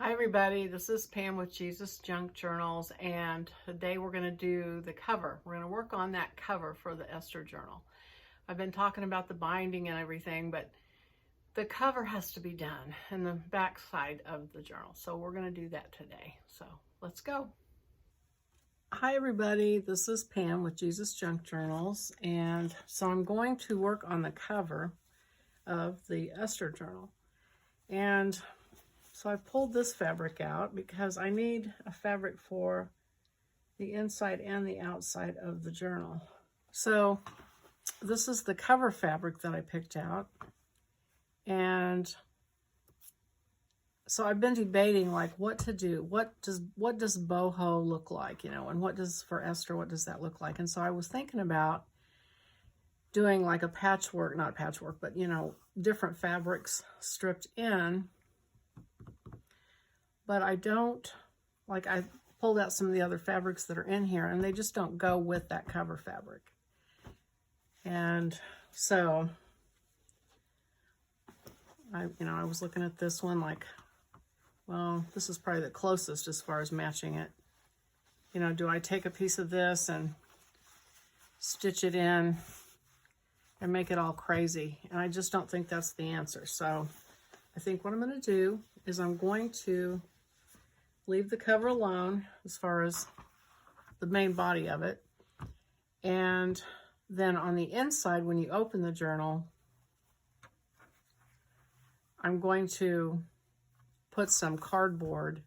Hi everybody, this is Pam with Jesus Junk Journals, and today we're going to do the cover. We're going to work on that cover for the Esther Journal. I've been talking about the binding and everything, but the cover has to be done in the back side of the journal. So we're going to do that today. So let's go. Hi everybody, this is Pam with Jesus Junk Journals, and so I'm going to work on the cover of the Esther Journal. And so I pulled this fabric out because I need a fabric for the inside and the outside of the journal. So this is the cover fabric that I picked out. And so I've been debating like what to do. What does boho look like, and what does for Esther, what does that look like? And so I was thinking about doing like a patchwork, not patchwork, but different fabrics stripped in. But I pulled out some of the other fabrics that are in here, and they just don't go with that cover fabric. And so I was looking at this one like, well, this is probably the closest as far as matching it. Do I take a piece of this and stitch it in and make it all crazy? And I just don't think that's the answer. So I think what I'm going to do is I'm going to leave the cover alone as far as the main body of it. And then on the inside, when you open the journal, I'm going to put some cardboard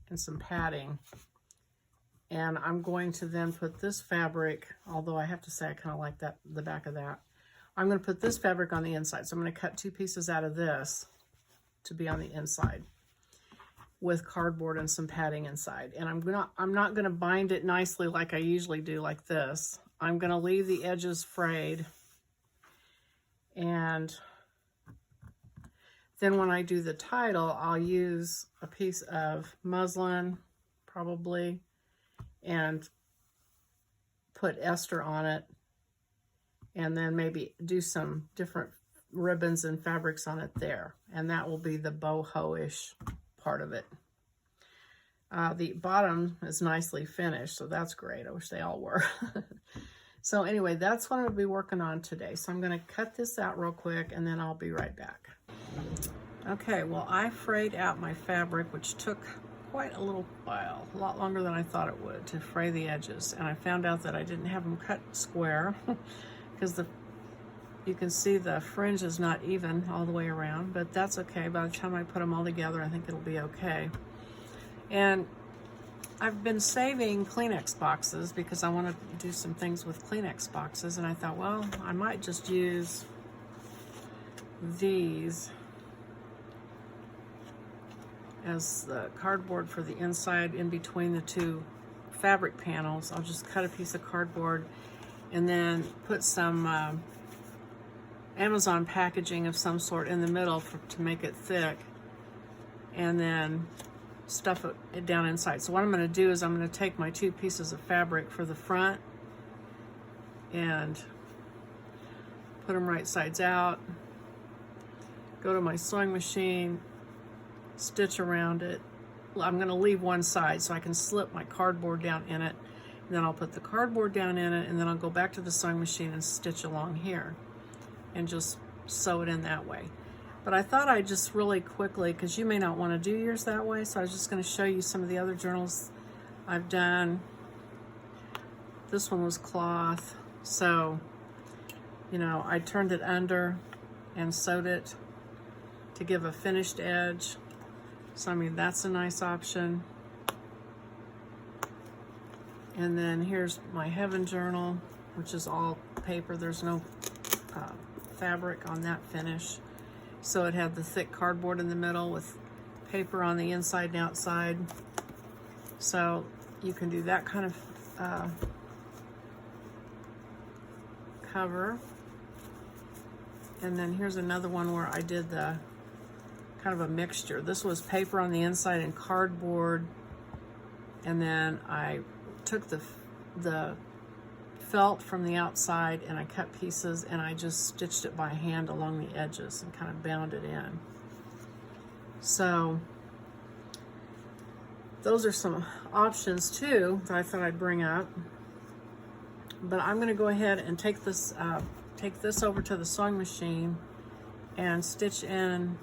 and some padding. And I'm going to then put this fabric, although I have to say I kind of like the back of that. I'm going to put this fabric on the inside. So I'm going to cut 2 pieces out of this to be on the inside with cardboard and some padding inside. And I'm not going to bind it nicely like I usually do, like this. I'm going to leave the edges frayed. And then when I do the title, I'll use a piece of muslin, probably, and put Esther on it. And then maybe do some different ribbons and fabrics on it there. And that will be the boho-ish part of it. The bottom is nicely finished, so that's great. I wish they all were. So anyway, that's what I'm going to be working on today. So I'm going to cut this out real quick, and then I'll be right back. Okay, well, I frayed out my fabric, which took quite a little while, a lot longer than I thought it would, to fray the edges. And I found out that I didn't have them cut square because you can see the fringe is not even all the way around, but that's okay. By the time I put them all together, I think it'll be okay. And I've been saving Kleenex boxes because I want to do some things with Kleenex boxes, and I thought, well, I might just use these as the cardboard for the inside in between the 2 fabric panels. I'll just cut a piece of cardboard and then put some Amazon packaging of some sort in the middle to make it thick, and then stuff it down inside. So what I'm going to do is I'm going to take my 2 pieces of fabric for the front and put them right sides out, go to my sewing machine, stitch around it. I'm going to leave one side so I can slip my cardboard down in it, and then I'll put the cardboard down in it, and then I'll go back to the sewing machine and stitch along here and just sew it in that way. But I thought I'd just really quickly, because you may not want to do yours that way, so I was just going to show you some of the other journals I've done. This one was cloth, so I turned it under and sewed it to give a finished edge. So I mean, that's a nice option. And then here's my Heaven journal, which is all paper. There's no fabric on that finish. So it had the thick cardboard in the middle with paper on the inside and outside. So you can do that kind of cover. And then here's another one where I did the kind of a mixture. This was paper on the inside and cardboard. And then I took the felt from the outside and I cut pieces and I just stitched it by hand along the edges and kind of bound it in. So those are some options too that I thought I'd bring up. But I'm going to go ahead and take this over to the sewing machine and stitch in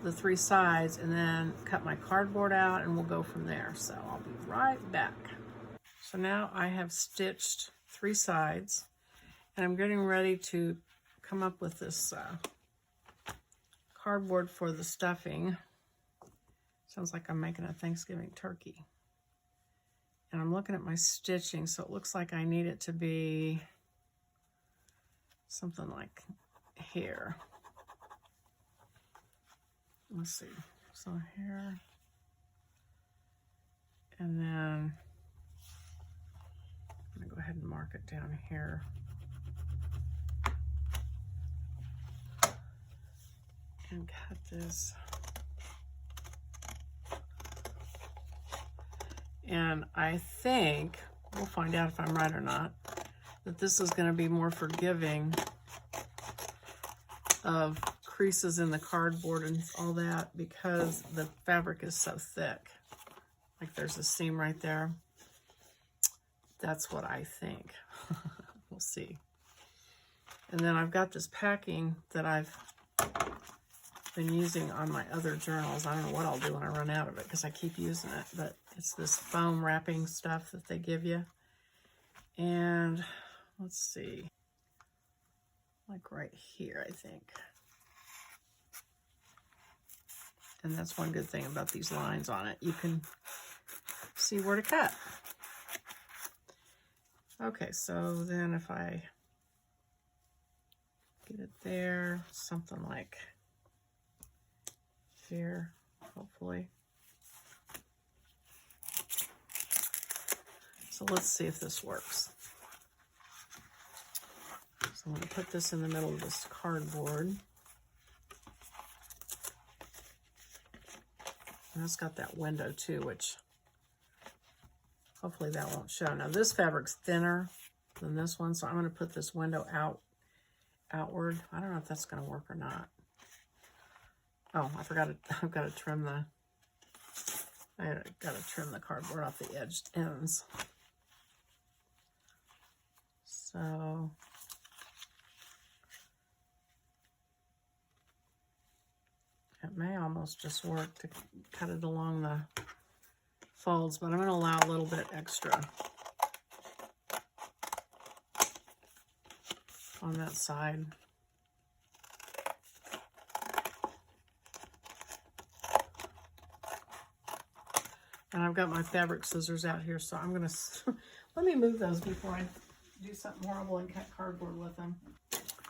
the 3 sides, and then cut my cardboard out, and we'll go from there. So I'll be right back. So now I have stitched 3 sides, and I'm getting ready to come up with this cardboard for the stuffing. Sounds like I'm making a Thanksgiving turkey. And I'm looking at my stitching, so it looks like I need it to be something like here. Let's see, so here, and then I'm gonna go ahead and mark it down here. And cut this. And I think, we'll find out if I'm right or not, that this is gonna be more forgiving of creases in the cardboard and all that, because the fabric is so thick. Like there's a seam right there. That's what I think. We'll see. And then I've got this packing that I've been using on my other journals. I don't know what I'll do when I run out of it, because I keep using it, but it's this foam wrapping stuff that they give you. And let's see, like right here, I think. And that's one good thing about these lines on it. You can see where to cut. Okay, so then if I get it there, something like here, hopefully. So let's see if this works. So I'm going to put this in the middle of this cardboard. And it's got that window too, which hopefully that won't show. Now this fabric's thinner than this one, so I'm going to put this window outward. I don't know if that's going to work or not. Oh, I forgot it. I've got to trim the cardboard off the edged ends. So it may almost just work to cut it along the folds, but I'm going to allow a little bit extra on that side. And I've got my fabric scissors out here, so I'm going to, let me move those before I do something horrible and cut cardboard with them.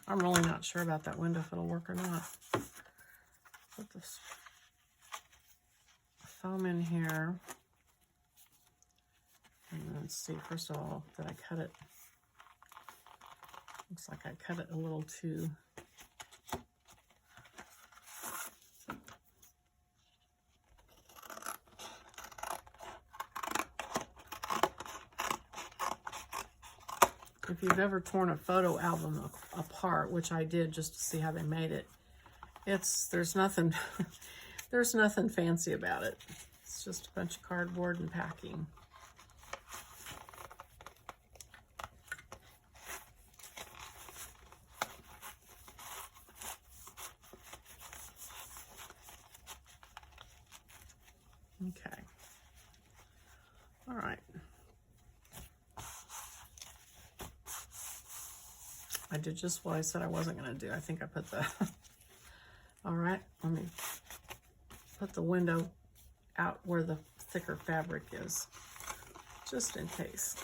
I'm really not sure about that window, if it'll work or not. Put this foam in here. And let's see, first of all, did I cut it? Looks like I cut it a little too. If you've ever torn a photo album apart, which I did just to see how they made it, there's nothing there's nothing fancy about it. It's just a bunch of cardboard and packing. Okay. All right. I did just what I said I wasn't going to do. I think I put the... All right, let me put the window out where the thicker fabric is, just in case.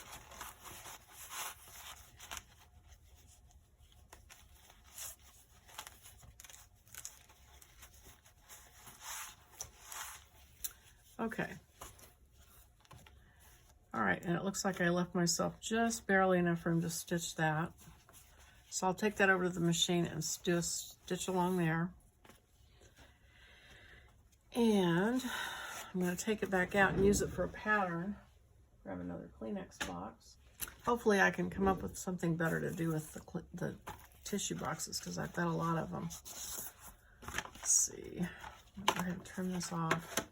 Okay. All right, and it looks like I left myself just barely enough room to stitch that. So I'll take that over to the machine and do a stitch along there. And I'm going to take it back out and use it for a pattern. Grab another Kleenex box. Hopefully I can come up with something better to do with the tissue boxes, because I've got a lot of them. Let's see. I'll go ahead and trim this off.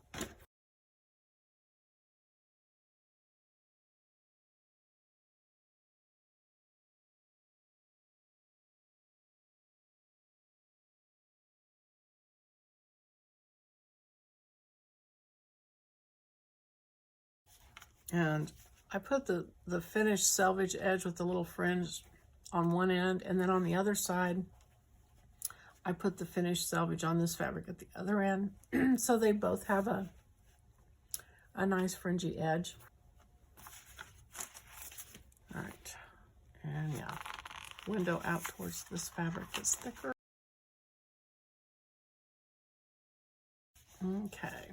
And I put the finished selvage edge with the little fringe on one end, and then on the other side, I put the finished selvage on this fabric at the other end. So they both have a nice fringy edge. All right, and yeah, window out towards this fabric that's thicker. Okay,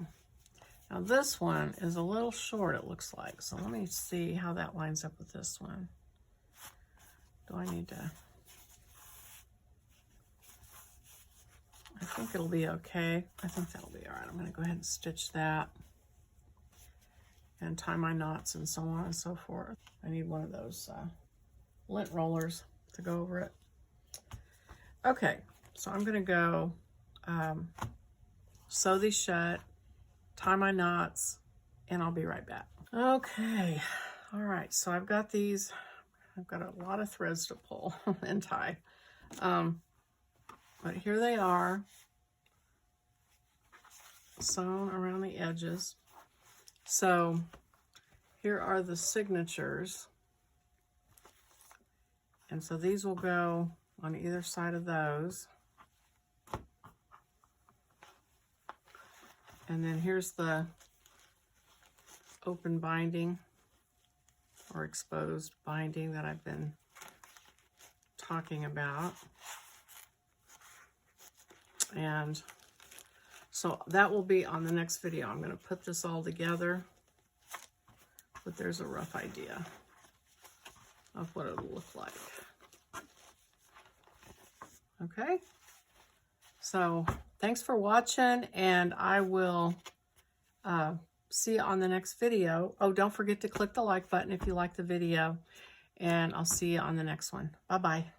now this one is a little short, it looks like. So let me see how that lines up with this one. Do I need to? I think it'll be okay. I think that'll be all right. I'm going to go ahead and stitch that and tie my knots and so on and so forth. I need one of those lint rollers to go over it. Okay, so I'm going to go sew these shut, tie my knots, and I'll be right back. Okay, all right, so I've got these. I've got a lot of threads to pull and tie. But here they are, sewn around the edges. So here are the signatures. And so these will go on either side of those. And then here's the open binding or exposed binding that I've been talking about. And so that will be on the next video. I'm going to put this all together, but there's a rough idea of what it'll look like. Okay, so thanks for watching, and I will see you on the next video. Oh, don't forget to click the like button if you like the video, and I'll see you on the next one. Bye-bye.